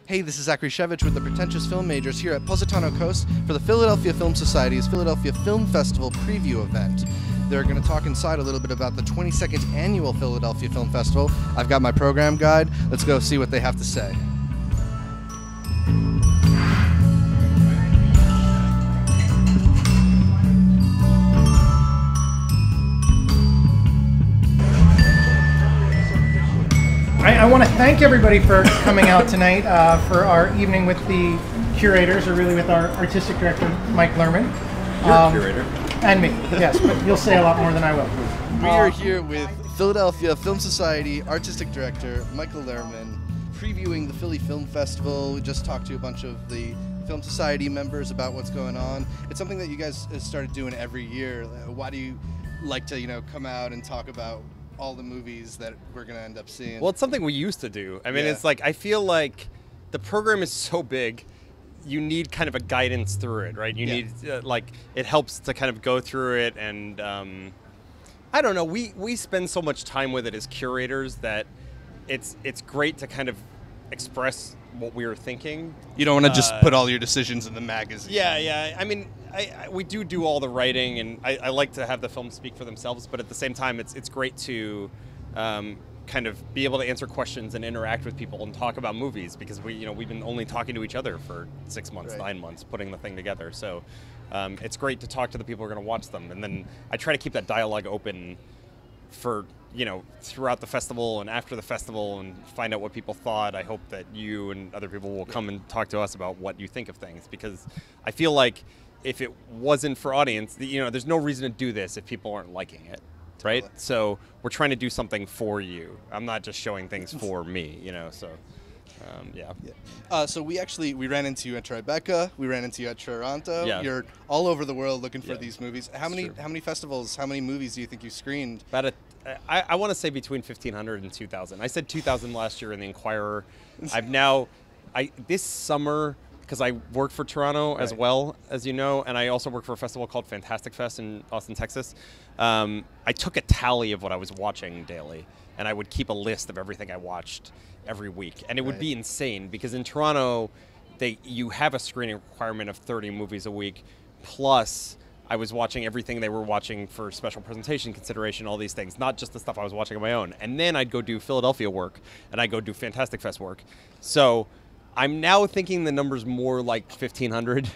Hey, this is Zachary Shevich with the Pretentious Film Majors here at Positano Coast for the Philadelphia Film Society's Philadelphia Film Festival preview event. They're going to talk inside a little bit about the 22nd Annual Philadelphia Film Festival. I've got my program guide. Let's go see what they have to say. I want to thank everybody for coming out tonight for our evening with the curators, or really with our artistic director, Mike Lerman. You're a curator. And me, yes, but you'll say a lot more than I will. We are here with Philadelphia Film Society Artistic Director Michael Lerman, previewing the Philly Film Festival. We just talked to a bunch of the Film Society members about what's going on. It's something that you guys started doing every year. Why do you like to, come out and talk about all the movies that we're going to end up seeing? Well, it's something we used to do. I mean, It's like, I feel like the program is so big, you need kind of a guidance through it, right? You need, it helps to kind of go through it. And I don't know, we spend so much time with it as curators that it's great to kind of express what we were thinking. You don't want to just put all your decisions in the magazine. Yeah. I mean, we do all the writing, and I like to have the films speak for themselves, but at the same time, it's great to kind of be able to answer questions and interact with people and talk about movies, because we've been only talking to each other for 6 months, right. 9 months, putting the thing together. So it's great to talk to the people who are going to watch them, and then I try to keep that dialogue open for throughout the festival and after the festival, and find out what people thought. I hope that you and other people will come and talk to us about what you think of things, because I feel like if it wasn't for audience, there's no reason to do this if people aren't liking it, right? Totally. So we're trying to do something for you. I'm not just showing things for me, so. So we ran into you at Tribeca. We ran into you at Toronto. Yeah. You're all over the world looking for these movies. How many festivals? How many movies do you think you screened? I want to say between 1,500 and 2,000. I said 2,000 last year in the Inquirer. This summer, because I work for Toronto as well, as you know, and I also work for a festival called Fantastic Fest in Austin, Texas. I took a tally of what I was watching daily, and I would keep a list of everything I watched every week. And it would be insane, because in Toronto, you have a screening requirement of 30 movies a week, plus I was watching everything they were watching for special presentation consideration, all these things, not just the stuff I was watching on my own. And then I'd go do Philadelphia work, and I'd go do Fantastic Fest work. So I'm now thinking the number's more like 1,500.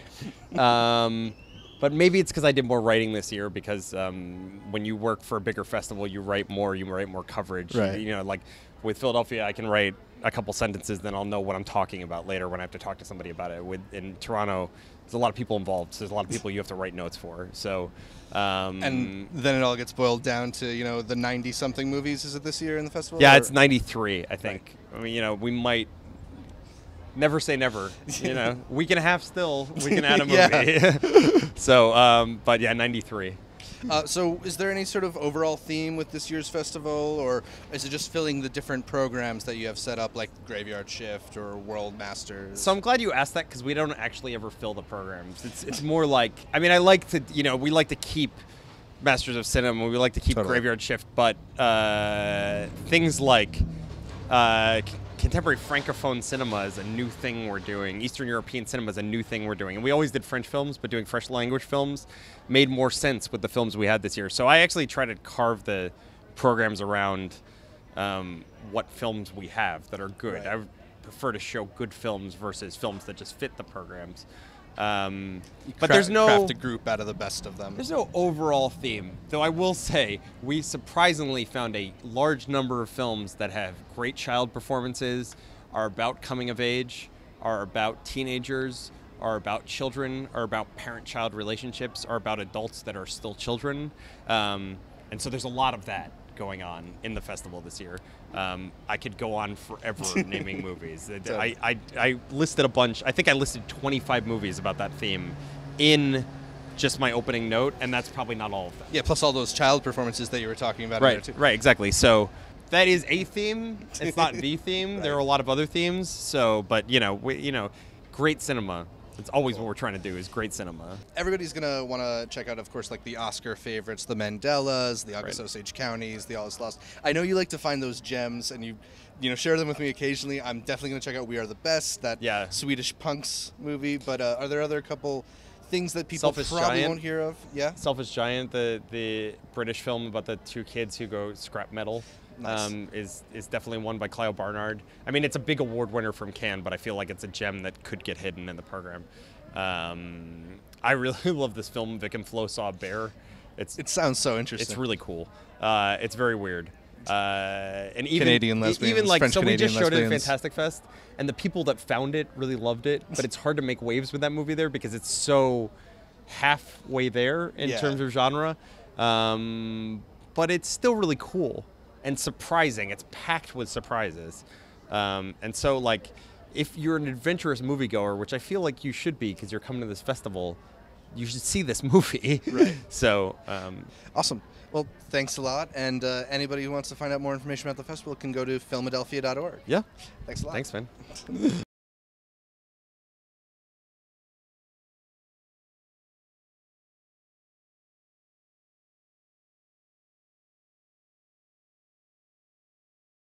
But maybe it's because I did more writing this year, because when you work for a bigger festival, you write more coverage. Right. Like with Philadelphia, I can write a couple sentences, then I'll know what I'm talking about later when I have to talk to somebody about it. In Toronto, there's a lot of people involved, so there's a lot of people you have to write notes for. So, and then it all gets boiled down to the 90-something movies. Is it this year in the festival? Yeah, it's 93, I think. Right. I mean, we might never say never. Week and a half still, we can add a movie. So, but yeah, 93. So is there any sort of overall theme with this year's festival, or is it just filling the different programs that you have set up, like Graveyard Shift or World Masters? So I'm glad you asked that, because we don't actually ever fill the programs. It's more like, I mean, I like to, we like to keep Masters of Cinema, we like to keep Graveyard Shift, but things like contemporary Francophone cinema is a new thing we're doing. Eastern European cinema is a new thing we're doing. And we always did French films, but doing French language films made more sense with the films we had this year. So I actually try to carve the programs around what films we have that are good. Right. I would prefer to show good films versus films that just fit the programs. But there's no craft a group out of the best of them. There's no overall theme, though. I will say we surprisingly found a large number of films that have great child performances, are about coming of age, are about teenagers, are about children, are about parent-child relationships, are about adults that are still children, and so there's a lot of that going on in the festival this year. I could go on forever naming movies. I listed a bunch. I think I listed 25 movies about that theme in just my opening note, and that's probably not all of them. Yeah, plus all those child performances that you were talking about. Right, in there too. Right, exactly. So that is a theme. It's not the theme. Right. There are a lot of other themes. So, but great cinema It's always what we're trying to do is great cinema. Everybody's gonna want to check out, of course, like the Oscar favorites, the Mandelas, the August Osage Counties, the All Is Lost. I know you like to find those gems, and you share them with me occasionally. I'm definitely gonna check out We Are the Best, that Swedish Punks movie. But are there other couple things that people probably won't hear of? Yeah. Selfish Giant, the British film about the two kids who go scrap metal. Nice. Is definitely one by Clio Barnard. I mean, it's a big award winner from Cannes, but I feel like it's a gem that could get hidden in the program. I really love this film, Vic and Flo Saw a Bear. It sounds so interesting. It's really cool. It's very weird. And even Canadian lesbians, even like so we just showed it at lesbians. Fantastic Fest, and the people that found it really loved it. But it's hard to make waves with that movie there because it's so halfway there in terms of genre. But it's still really cool and surprising. It's packed with surprises. And so, like, if you're an adventurous moviegoer, which I feel like you should be because you're coming to this festival, you should see this movie. Right. So, awesome. Well, thanks a lot. And anybody who wants to find out more information about the festival can go to Philadelphia.org. Yeah. Thanks a lot. Thanks, man.